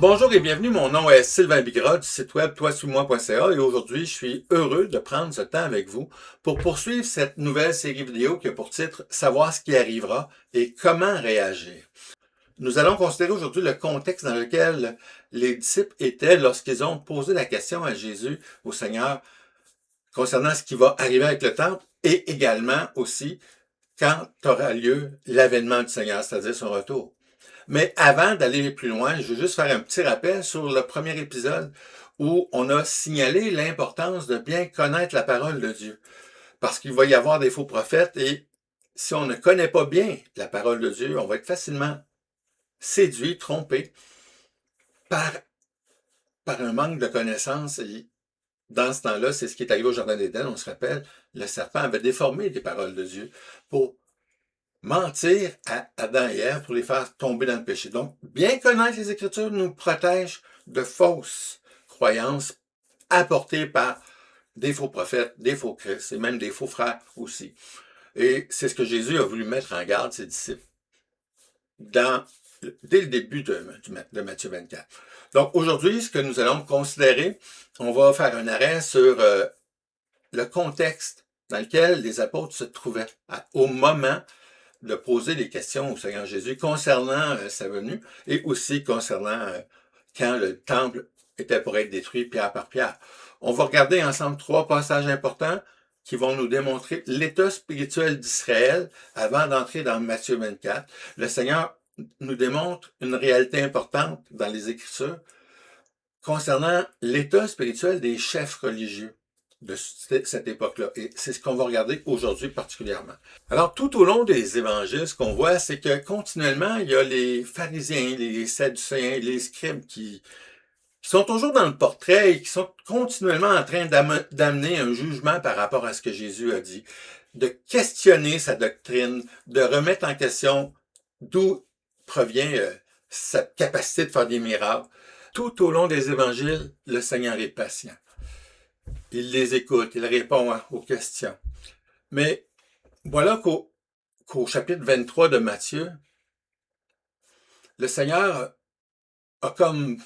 Bonjour et bienvenue, mon nom est Sylvain Bigra du site web toitsuimoi.ca et aujourd'hui je suis heureux de prendre ce temps avec vous pour poursuivre cette nouvelle série vidéo qui a pour titre Savoir ce qui arrivera et comment réagir. Nous allons considérer aujourd'hui le contexte dans lequel les disciples étaient lorsqu'ils ont posé la question à Jésus, au Seigneur, concernant ce qui va arriver avec le temple et également aussi quand aura lieu l'avènement du Seigneur, c'est-à-dire son retour. Mais avant d'aller plus loin, je veux juste faire un petit rappel sur le premier épisode où on a signalé l'importance de bien connaître la parole de Dieu. Parce qu'il va y avoir des faux prophètes et si on ne connaît pas bien la parole de Dieu, on va être facilement séduit, trompé par, par un manque de connaissance. Et dans ce temps-là, c'est ce qui est arrivé au Jardin d'Éden. On se rappelle, le serpent avait déformé les paroles de Dieu pour mentir à Adam et Ève pour les faire tomber dans le péché. Donc, bien connaître les Écritures nous protège de fausses croyances apportées par des faux prophètes, des faux Christ et même des faux frères aussi. Et c'est ce que Jésus a voulu mettre en garde ses disciples dès le début de Matthieu 24. Donc, aujourd'hui, ce que nous allons considérer, on va faire un arrêt sur le contexte dans lequel les apôtres se trouvaient au moment de poser des questions au Seigneur Jésus concernant sa venue et aussi concernant quand le temple était pour être détruit pierre par pierre. On va regarder ensemble 3 passages importants qui vont nous démontrer l'état spirituel d'Israël avant d'entrer dans Matthieu 24. Le Seigneur nous démontre une réalité importante dans les Écritures concernant l'état spirituel des chefs religieux de cette époque-là. Et c'est ce qu'on va regarder aujourd'hui particulièrement. Alors, tout au long des évangiles, ce qu'on voit, c'est que continuellement, il y a les pharisiens, les sadducéens, les scribes qui sont toujours dans le portrait et qui sont continuellement en train d'amener un jugement par rapport à ce que Jésus a dit, de questionner sa doctrine, de remettre en question d'où provient sa capacité de faire des miracles. Tout au long des évangiles, le Seigneur est patient. Il les écoute, il répond aux questions. Mais voilà qu'au chapitre 23 de Matthieu, le Seigneur a comme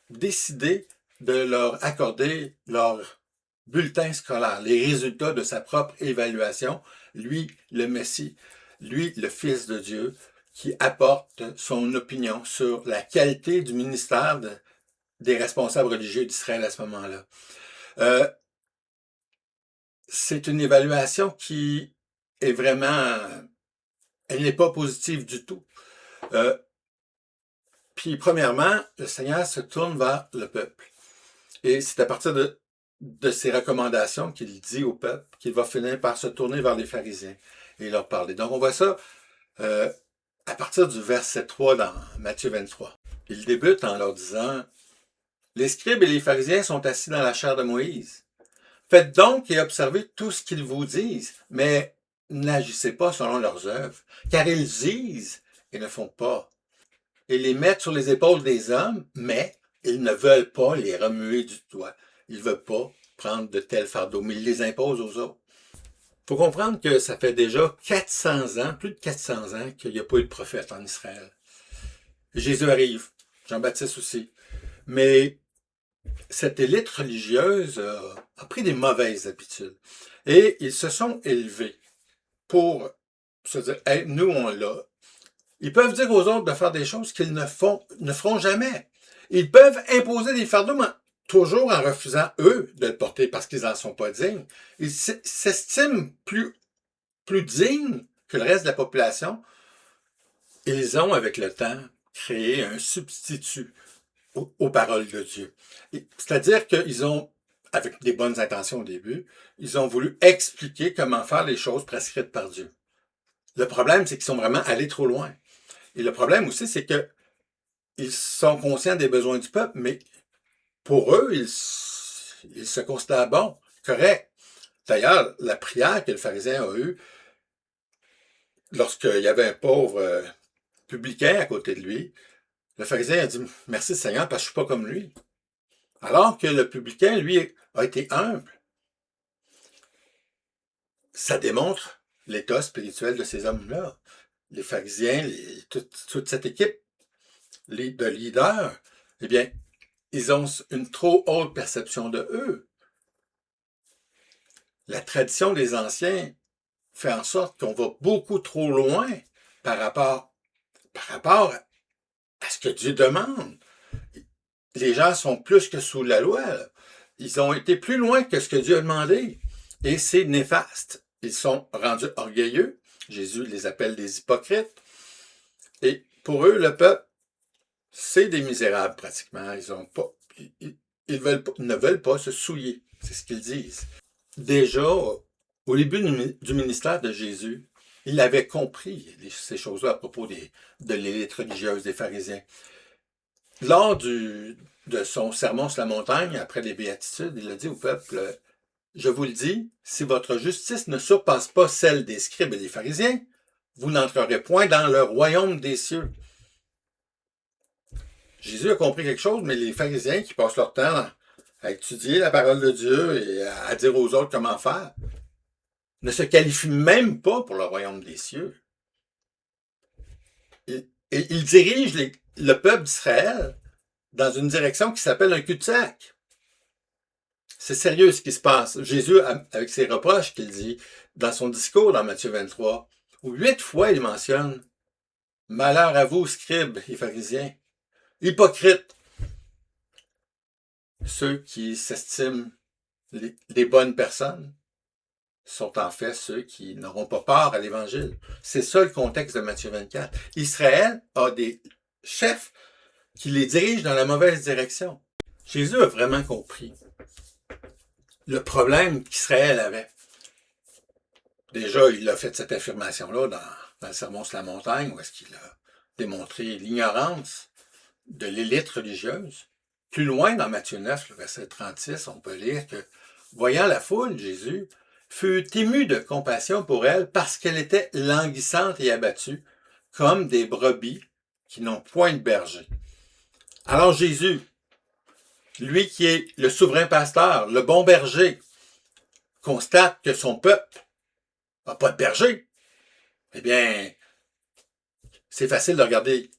décidé de leur accorder leur bulletin scolaire, les résultats de sa propre évaluation, lui, le Messie, lui, le Fils de Dieu, qui apporte son opinion sur la qualité du ministère des responsables religieux d'Israël à ce moment-là. C'est une évaluation qui est vraiment, elle n'est pas positive du tout. Puis, premièrement, le Seigneur se tourne vers le peuple. Et c'est à partir de ses recommandations qu'il dit au peuple qu'il va finir par se tourner vers les pharisiens et leur parler. Donc, on voit ça à partir du verset 3 dans Matthieu 23. Il débute en leur disant « Les scribes et les pharisiens sont assis dans la chaire de Moïse. Faites donc et observez tout ce qu'ils vous disent, mais n'agissez pas selon leurs œuvres, car ils disent et ne font pas. Ils les mettent sur les épaules des hommes, mais ils ne veulent pas les remuer du doigt. Ils ne veulent pas prendre de tels fardeaux, mais ils les imposent aux autres. Il faut comprendre que ça fait déjà 400 ans, plus de 400 ans, qu'il n'y a pas eu de prophète en Israël. Jésus arrive, Jean-Baptiste aussi. Mais cette élite religieuse a pris des mauvaises habitudes. Et ils se sont élevés pour se dire, hey, nous, on l'a. Ils peuvent dire aux autres de faire des choses qu'ils ne feront jamais. Ils peuvent imposer des fardeaux, mais toujours en refusant, eux, de le porter parce qu'ils n'en sont pas dignes. Ils s'estiment plus dignes que le reste de la population. Ils ont, avec le temps, créé un substitut aux paroles de Dieu. C'est-à-dire qu'ils ont, avec des bonnes intentions au début, ils ont voulu expliquer comment faire les choses prescrites par Dieu. Le problème, c'est qu'ils sont vraiment allés trop loin. Et le problème aussi, c'est qu'ils sont conscients des besoins du peuple, mais pour eux, ils se considèrent bons, corrects. D'ailleurs, la prière que le pharisien a eue, lorsqu'il y avait un pauvre publicain à côté de lui, le pharisien a dit « Merci Seigneur, parce que je ne suis pas comme lui ». Alors que le publicain, lui, a été humble. Ça démontre l'état spirituel de ces hommes-là. Les pharisiens, toute cette équipe, de leaders, eh bien, ils ont une trop haute perception de eux. La tradition des anciens fait en sorte qu'on va beaucoup trop loin par rapport à ce que Dieu demande. Les gens sont plus que sous la loi. Là. Ils ont été plus loin que ce que Dieu a demandé. Et c'est néfaste. Ils sont rendus orgueilleux. Jésus les appelle des hypocrites. Et pour eux, le peuple, c'est des misérables pratiquement. Ils ont pas, ne veulent pas se souiller. C'est ce qu'ils disent. Déjà, au début du ministère de Jésus, il avait compris ces choses-là à propos de l'élite religieuse des pharisiens. Lors de son sermon sur la montagne, après les béatitudes, il a dit au peuple, « Je vous le dis, si votre justice ne surpasse pas celle des scribes et des pharisiens, vous n'entrerez point dans le royaume des cieux. » Jésus a compris quelque chose, mais les pharisiens qui passent leur temps à étudier la parole de Dieu et à dire aux autres comment faire, ne se qualifient même pas pour le royaume des cieux. Et ils dirigent le peuple d'Israël dans une direction qui s'appelle un cul-de-sac. C'est sérieux ce qui se passe. Jésus, avec ses reproches qu'il dit dans son discours dans Matthieu 23, où 8 fois il mentionne « Malheur à vous, scribes et pharisiens, hypocrites, ceux qui s'estiment les bonnes personnes, sont en fait ceux qui n'auront pas part à l'Évangile. » C'est ça le contexte de Matthieu 24. Israël a des chefs qui les dirigent dans la mauvaise direction. Jésus a vraiment compris le problème qu'Israël avait. Déjà, il a fait cette affirmation-là dans le sermon sur la montagne, où est-ce qu'il a démontré l'ignorance de l'élite religieuse. Plus loin, dans Matthieu 9, le verset 36, on peut lire que, voyant la foule, Jésus fut ému de compassion pour elle parce qu'elle était languissante et abattue, comme des brebis qui n'ont point de berger. Alors Jésus, lui qui est le souverain pasteur, le bon berger, constate que son peuple n'a pas de berger. Eh bien, c'est facile de regarder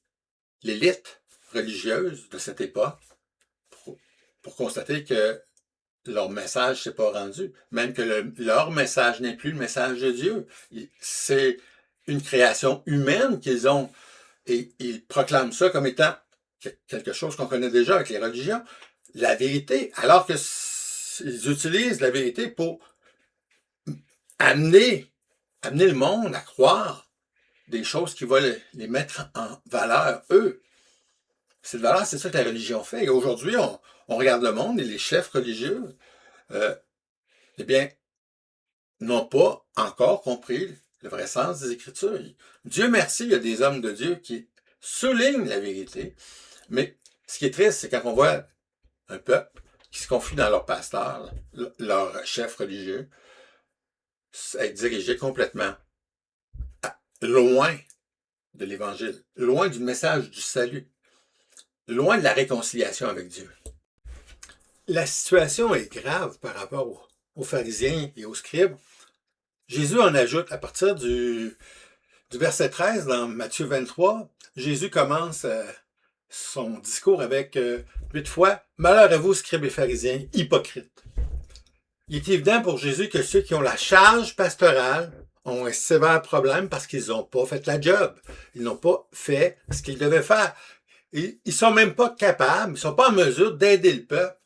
l'élite religieuse de cette époque pour constater que leur message ne s'est pas rendu. Même que leur message n'est plus le message de Dieu. C'est une création humaine qu'ils ont. Et ils proclament ça comme étant quelque chose qu'on connaît déjà avec les religions. La vérité, alors que ils utilisent la vérité pour amener le monde à croire des choses qui vont les mettre en valeur, eux. Cette valeur, c'est ça que la religion fait. Et aujourd'hui, on regarde le monde et les chefs religieux, eh bien, n'ont pas encore compris le vrai sens des Écritures. Dieu merci, il y a des hommes de Dieu qui soulignent la vérité. Mais ce qui est triste, c'est quand on voit un peuple qui se confie dans leur pasteur, leur chef religieux, être dirigé complètement loin de l'Évangile, loin du message du salut, loin de la réconciliation avec Dieu. La situation est grave par rapport aux pharisiens et aux scribes. Jésus en ajoute à partir du verset 13 dans Matthieu 23. Jésus commence son discours avec 8 fois « Malheur à vous, scribes et pharisiens, hypocrites ». Il est évident pour Jésus que ceux qui ont la charge pastorale ont un sévère problème parce qu'ils n'ont pas fait la job. Ils n'ont pas fait ce qu'ils devaient faire. Ils ne sont même pas capables, ils ne sont pas en mesure d'aider le peuple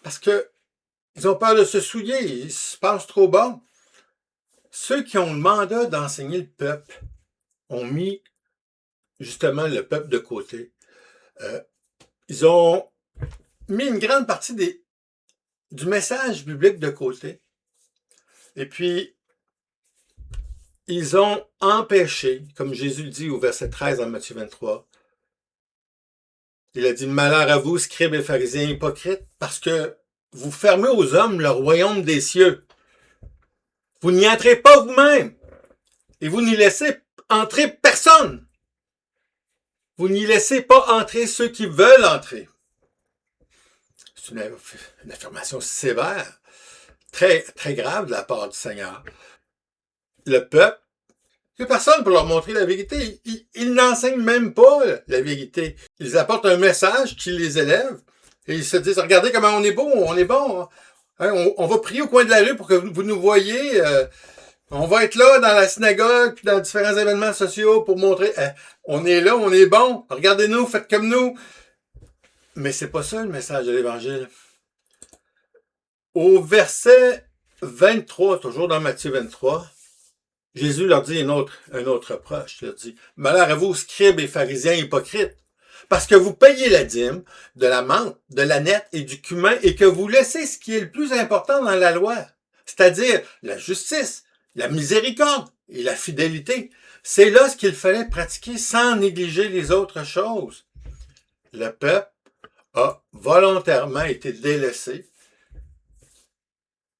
parce qu'ils ont peur de se souiller, ils se pensent trop bons. Ceux qui ont le mandat d'enseigner le peuple ont mis justement le peuple de côté. Ils ont mis une grande partie du message biblique de côté. Et puis, ils ont empêché, comme Jésus le dit au verset 13 en Matthieu 23, il a dit « Malheur à vous, scribes et pharisiens hypocrites, parce que vous fermez aux hommes le royaume des cieux. Vous n'y entrez pas vous-même, et vous n'y laissez entrer personne. Vous n'y laissez pas entrer ceux qui veulent entrer. » C'est une affirmation sévère, très, très grave de la part du Seigneur. Le peuple, Il n'y a personne pour leur montrer la vérité. Ils n'enseignent même pas la vérité. Ils apportent un message qui les élève et ils se disent, regardez comment on est beau, on est bon. Hein, on va prier au coin de la rue pour que vous nous voyez. On va être là dans la synagogue puis dans différents événements sociaux pour montrer, on est là, on est bon. Regardez-nous, faites comme nous. Mais c'est pas ça le message de l'Évangile. Au verset 23, toujours dans Matthieu 23, Jésus leur dit un autre reproche. Il leur dit, malheur à vous, scribes et pharisiens hypocrites, parce que vous payez la dîme de la menthe, de la nette et du cumin et que vous laissez ce qui est le plus important dans la loi, c'est-à-dire la justice, la miséricorde et la fidélité. C'est là ce qu'il fallait pratiquer sans négliger les autres choses. Le peuple a volontairement été délaissé.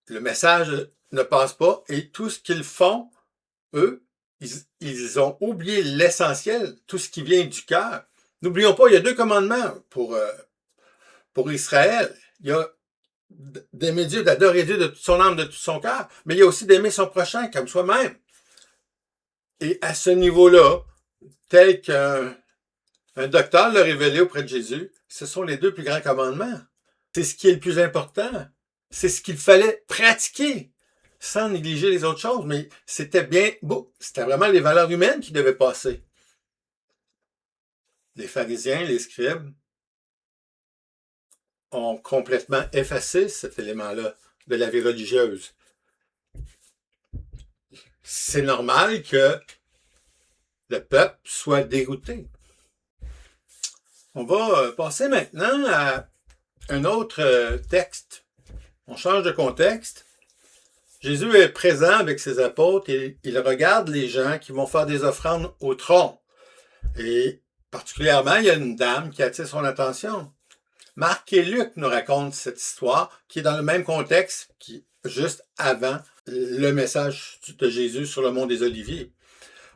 Le message ne passe pas et tout ce qu'ils font, eux, ils ont oublié l'essentiel, tout ce qui vient du cœur. N'oublions pas, il y a 2 commandements pour Israël. Il y a d'aimer Dieu, d'adorer Dieu de toute son âme, de tout son cœur, mais il y a aussi d'aimer son prochain comme soi-même. Et à ce niveau-là, tel qu'un docteur l'a révélé auprès de Jésus, ce sont les 2 plus grands commandements. C'est ce qui est le plus important. C'est ce qu'il fallait pratiquer sans négliger les autres choses, mais c'était bien beau. C'était vraiment les valeurs humaines qui devaient passer. Les pharisiens, les scribes ont complètement effacé cet élément-là de la vie religieuse. C'est normal que le peuple soit dégoûté. On va passer maintenant à un autre texte. On change de contexte. Jésus est présent avec ses apôtres et il regarde les gens qui vont faire des offrandes au tronc. Et particulièrement, il y a une dame qui attire son attention. Marc et Luc nous racontent cette histoire qui est dans le même contexte, qui juste avant le message de Jésus sur le mont des Oliviers.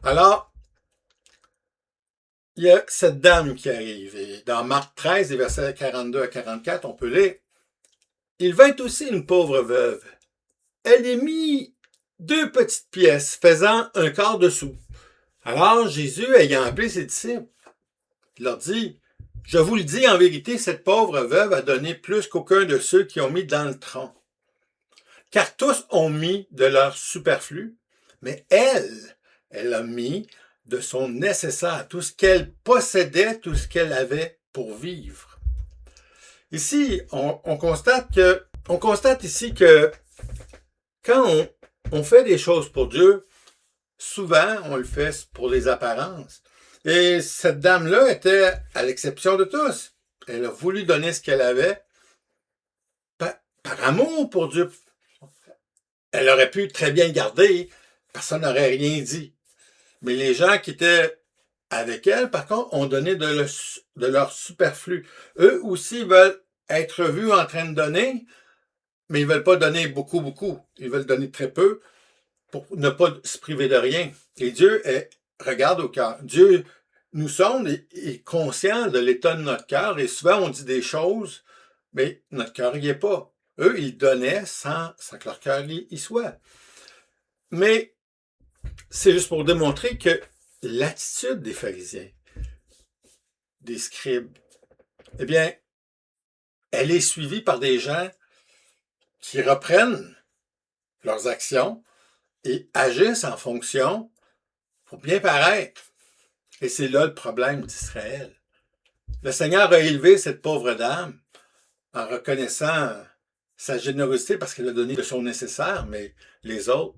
Alors, il y a cette dame qui arrive. Et dans Marc 13, les versets 42 à 44, on peut lire, « Il vint aussi une pauvre veuve. Elle y mit 2 petites pièces, faisant un quart de sou. Alors Jésus, ayant appelé ses disciples, il leur dit, « Je vous le dis en vérité, cette pauvre veuve a donné plus qu'aucun de ceux qui ont mis dans le tronc. Car tous ont mis de leur superflu, mais elle a mis de son nécessaire, tout ce qu'elle possédait, tout ce qu'elle avait pour vivre. » Ici, on constate ici que quand on fait des choses pour Dieu, souvent on le fait pour les apparences. Et cette dame-là était à l'exception de tous. Elle a voulu donner ce qu'elle avait par amour pour Dieu. Elle aurait pu très bien garder, personne n'aurait rien dit. Mais les gens qui étaient avec elle, par contre, ont donné de leur superflu. Eux aussi veulent être vus en train de donner, mais ils ne veulent pas donner beaucoup, beaucoup. Ils veulent donner très peu pour ne pas se priver de rien. Et Dieu regarde au cœur. Dieu nous sonde et est conscient de l'état de notre cœur. Et souvent, on dit des choses, mais notre cœur n'y est pas. Eux, ils donnaient sans que leur cœur y soit. Mais c'est juste pour démontrer que l'attitude des pharisiens, des scribes, eh bien, elle est suivie par des gens qui reprennent leurs actions et agissent en fonction pour bien paraître. Et c'est là le problème d'Israël. Le Seigneur a élevé cette pauvre dame en reconnaissant sa générosité parce qu'elle a donné de son nécessaire, mais les autres,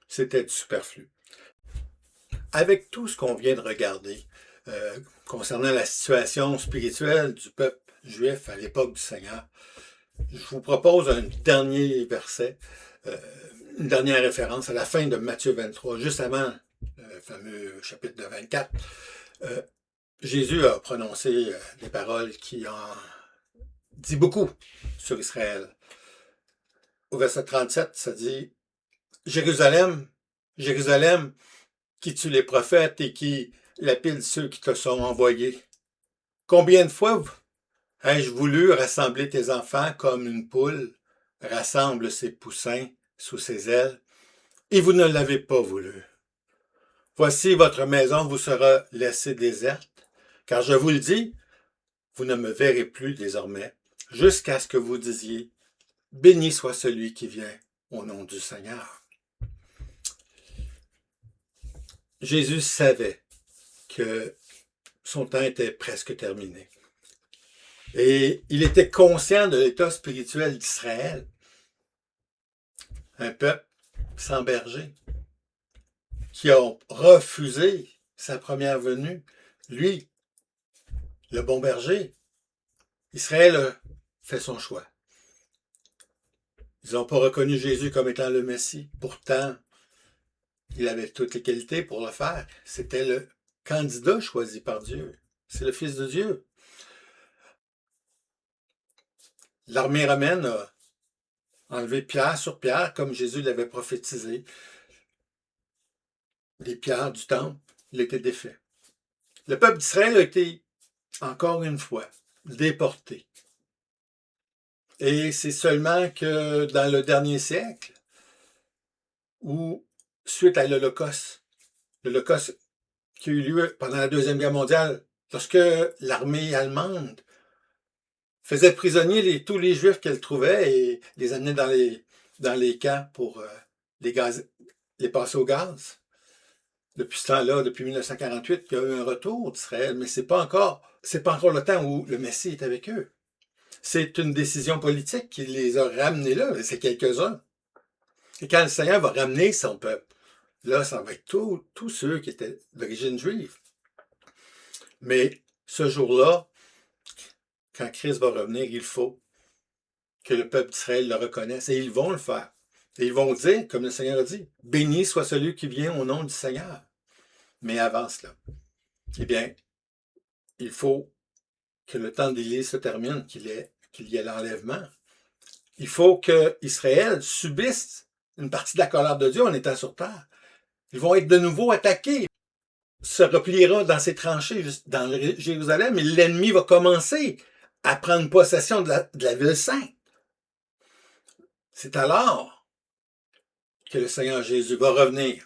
c'était du superflu. Avec tout ce qu'on vient de regarder concernant la situation spirituelle du peuple juif à l'époque du Seigneur, je vous propose un dernier verset, une dernière référence à la fin de Matthieu 23, juste avant le fameux chapitre de 24. Jésus a prononcé des paroles qui en dit beaucoup sur Israël. Au verset 37, ça dit « Jérusalem, Jérusalem, qui tue les prophètes et qui lapide ceux qui te sont envoyés. Combien de fois ai-je voulu rassembler tes enfants comme une poule rassemble ses poussins sous ses ailes, et vous ne l'avez pas voulu. Voici votre maison vous sera laissée déserte, car je vous le dis, vous ne me verrez plus désormais, jusqu'à ce que vous disiez, béni soit celui qui vient au nom du Seigneur. Jésus savait que son temps était presque terminé. Et il était conscient de l'état spirituel d'Israël. Un peuple sans berger, qui a refusé sa première venue. Lui, le bon berger, Israël a fait son choix. Ils n'ont pas reconnu Jésus comme étant le Messie. Pourtant, il avait toutes les qualités pour le faire. C'était le candidat choisi par Dieu. C'est le Fils de Dieu. L'armée romaine a enlevé pierre sur pierre, comme Jésus l'avait prophétisé. Les pierres du temple, il était défait. Le peuple d'Israël a été, encore une fois, déporté. Et c'est seulement que dans le dernier siècle, ou suite à l'Holocauste qui a eu lieu pendant la Deuxième Guerre mondiale, lorsque l'armée allemande faisait prisonnier tous les Juifs qu'elle trouvait et les amenait dans les camps pour les passer au gaz. Depuis ce temps-là, depuis 1948, il y a eu un retour d'Israël, mais c'est pas encore le temps où le Messie est avec eux. C'est une décision politique qui les a ramenés là, c'est quelques-uns. Et quand le Seigneur va ramener son peuple, là, ça va être tous ceux qui étaient d'origine juive. Mais ce jour-là, quand Christ va revenir, il faut que le peuple d'Israël le reconnaisse et ils vont le faire. Et ils vont dire, comme le Seigneur a dit, « Béni soit celui qui vient au nom du Seigneur. » Mais avant cela, eh bien, il faut que le temps d'Élie se termine, qu'il y ait l'enlèvement. Il faut qu'Israël subisse une partie de la colère de Dieu en étant sur terre. Ils vont être de nouveau attaqués, se repliera dans ses tranchées dans Jérusalem et l'ennemi va commencer à prendre possession de la ville sainte. C'est alors que le Seigneur Jésus va revenir.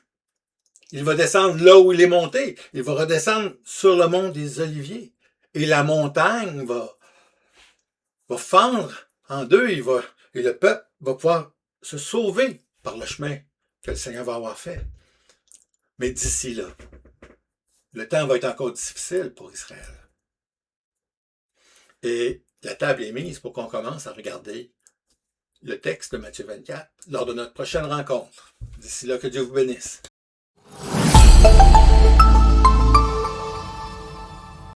Il va descendre là où il est monté. Il va redescendre sur le mont des Oliviers. Et la montagne va fendre en deux. Et le peuple va pouvoir se sauver par le chemin que le Seigneur va avoir fait. Mais d'ici là, le temps va être encore difficile pour Israël. Et la table est mise pour qu'on commence à regarder le texte de Matthieu 24 lors de notre prochaine rencontre. D'ici là, que Dieu vous bénisse.